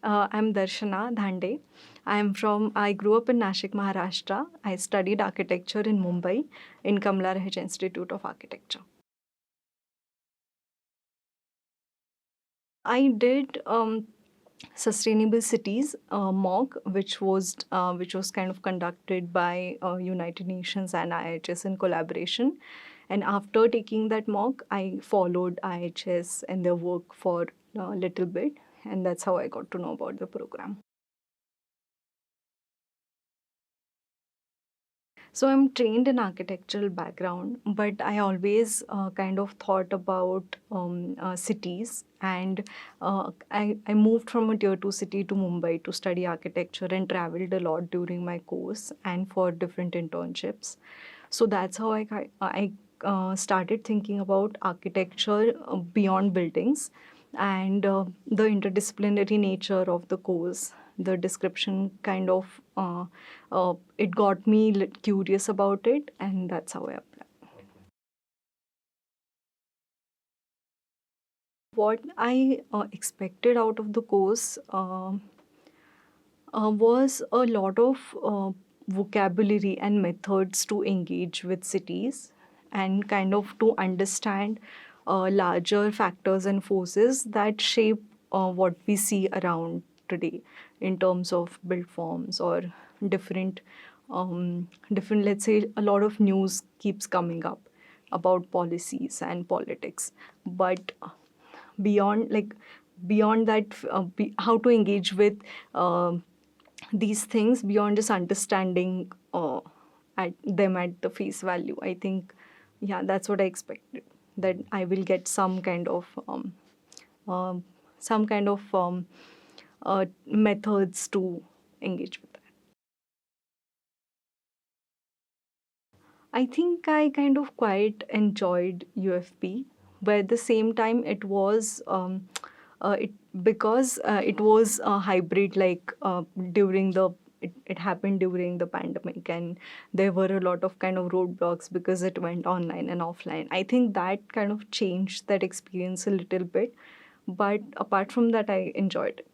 I'm Darshana Dhande. I grew up in Nashik, Maharashtra. I studied architecture in Mumbai in IIHS Institute of Architecture. I did sustainable cities mock, which was kind of conducted by United Nations and IIHS in collaboration. And after taking that mock, I followed IIHS and their work for a little bit, and that's how I got to know about the program. So I'm trained in architectural background, but I always kind of thought about cities, and I moved from a tier 2 city to Mumbai to study architecture and traveled a lot during my course and for different internships. So that's how I started thinking about architecture beyond buildings, and the interdisciplinary nature of the course. The description kind of it got me curious about it, and that's how I applied. What I expected out of the course was a lot of vocabulary and methods to engage with cities and kind of to understand larger factors and forces that shape what we see around today in terms of built forms or different different, let's say, a lot of news keeps coming up about policies and politics, but beyond like beyond that, how to engage with these things beyond just understanding at them at the face value. I think, yeah, that's what I expected, that I will get um, some kind of methods to engage with that. I think I kind of quite enjoyed UFP, but at the same time, it was it because it was a hybrid. During it happened during the pandemic, and there were a lot of kind of roadblocks because it went online and offline. I think that kind of changed that experience a little bit, but apart from that, I enjoyed it.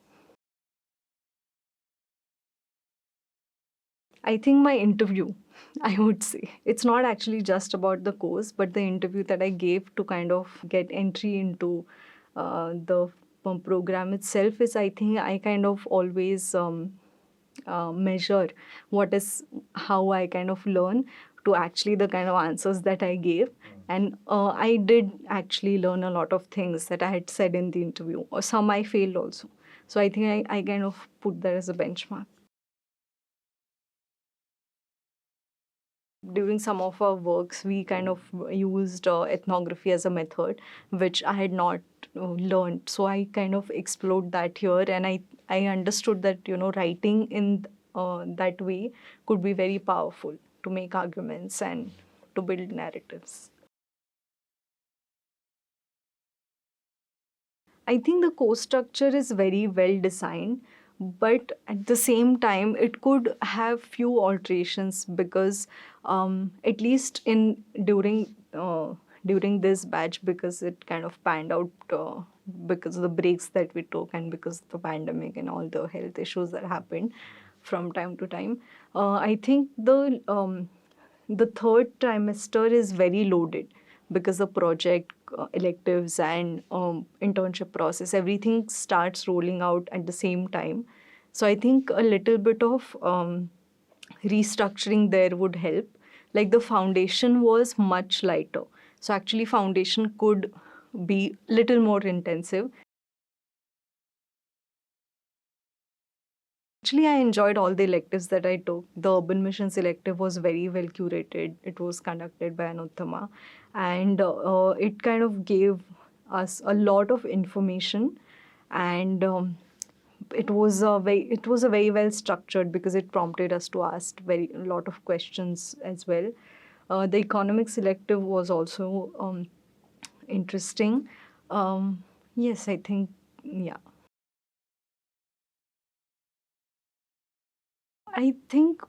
I think my interview, I would say. It's not actually just about the course, but the interview that I gave to kind of get entry into the program itself is, I think, I kind of always measure how I kind of learn to actually the kind of answers that I gave. And I did actually learn a lot of things that I had said in the interview, or some I failed also. So I think I kind of put that as a benchmark. During some of our works, we kind of used ethnography as a method, which I had not learned. So I kind of explored that here, and I understood that writing in that way could be very powerful to make arguments and to build narratives. I think the course structure is very well designed, but at the same time, it could have few alterations because, at least in during this batch, because it kind of panned out because of the breaks that we took and because of the pandemic and all the health issues that happened from time to time. I think the third trimester is very loaded because the project electives and internship process, everything starts rolling out at the same time. So I think a little bit of restructuring there would help. Like the foundation was much lighter, so actually foundation could be little more intensive. Actually, I enjoyed all the electives that I took. The Urban Missions elective was very well curated. It was conducted by Anuttama, and it kind of gave us a lot of information, and it was a very well structured because it prompted us to ask a lot of questions as well. The economics elective was also interesting. Yes, I think, yeah. I think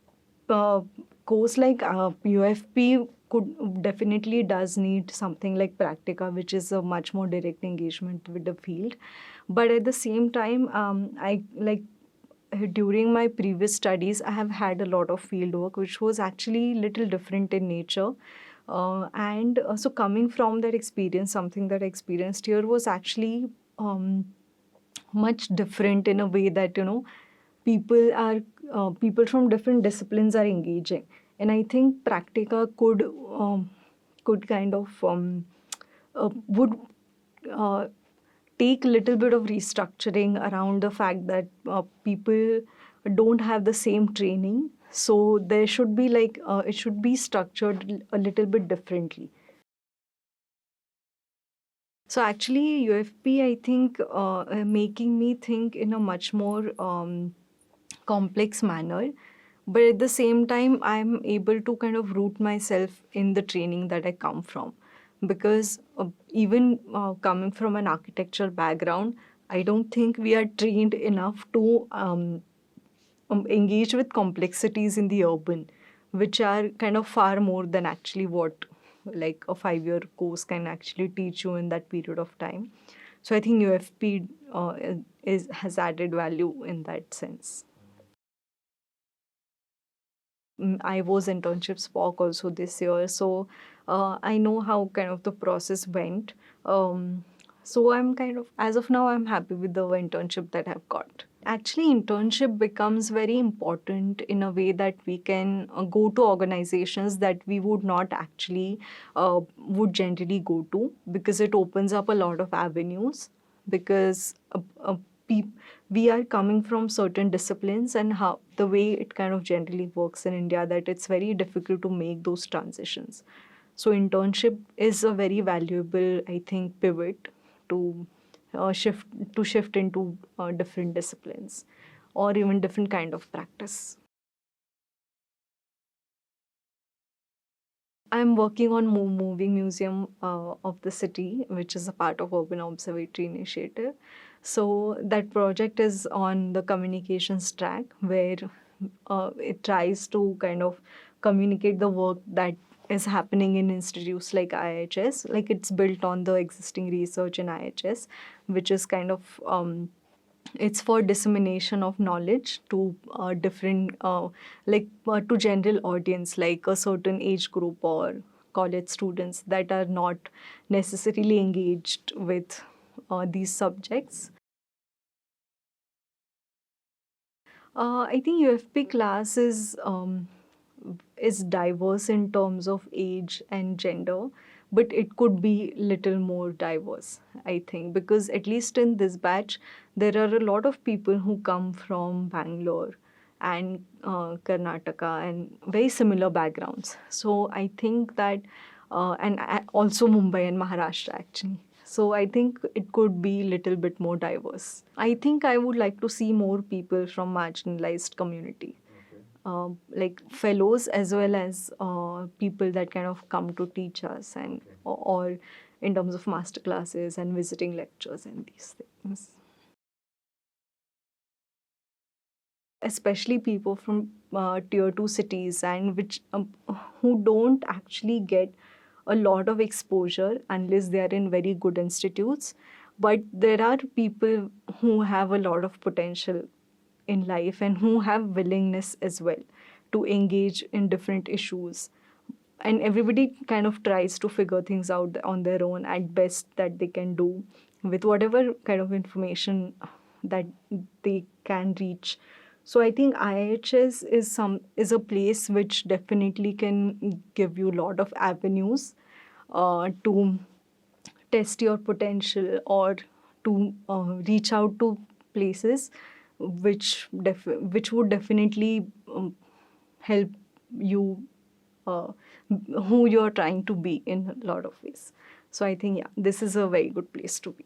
course like UFP could definitely does need something like practica, which is a much more direct engagement with the field. But at the same time, I like during my previous studies, I have had a lot of field work, which was actually little different in nature. And so coming from that experience, something that I experienced here was actually much different in a way that, people from different disciplines are engaging. And I think practica could kind of would uh, take a little bit of restructuring around the fact that people don't have the same training. So there should be it should be structured a little bit differently. So actually, UFP, I think, making me think in a much more complex manner. But at the same time, I'm able to kind of root myself in the training that I come from. Because even coming from an architecture background, I don't think we are trained enough to engage with complexities in the urban, which are kind of far more than actually what like a 5-year course can actually teach you in that period of time. So I think UFP has added value in that sense. I was internship spock also this year, so I know how kind of the process went. So I'm kind of, as of now, I'm happy with the internship that I've got. Actually, internship becomes very important in a way that we can go to organizations that we would not actually would generally go to, because it opens up a lot of avenues. Because we are coming from certain disciplines, and how the way it kind of generally works in India, that it's very difficult to make those transitions. So internship is a very valuable, I think, pivot to shift into different disciplines or even different kind of practice. I'm working on moving museum of the city, which is a part of Urban Observatory Initiative. So that project is on the communications track, where it tries to kind of communicate the work that is happening in institutes like IIHS. Like, it's built on the existing research in IIHS, which is kind of it's for dissemination of knowledge to different to general audience, like a certain age group or college students that are not necessarily engaged with these subjects. I think UFP class is diverse in terms of age and gender, but it could be little more diverse, I think, because at least in this batch, there are a lot of people who come from Bangalore and Karnataka and very similar backgrounds. So I think that, and also Mumbai and Maharashtra actually. So I think it could be little bit more diverse. I think I would like to see more people from marginalized community, like fellows as well as people that kind of come to teach us, and or in terms of master classes and visiting lectures and these things. Especially people from tier 2 cities, and which who don't actually get a lot of exposure unless they are in very good institutes. But there are people who have a lot of potential in life and who have willingness as well to engage in different issues, and everybody kind of tries to figure things out on their own at best that they can do with whatever kind of information that they can reach. So I think IHS is a place which definitely can give you a lot of avenues to test your potential, or to reach out to places which would definitely help you uh, who you're trying to be in a lot of ways. So I think, yeah, this is a very good place to be.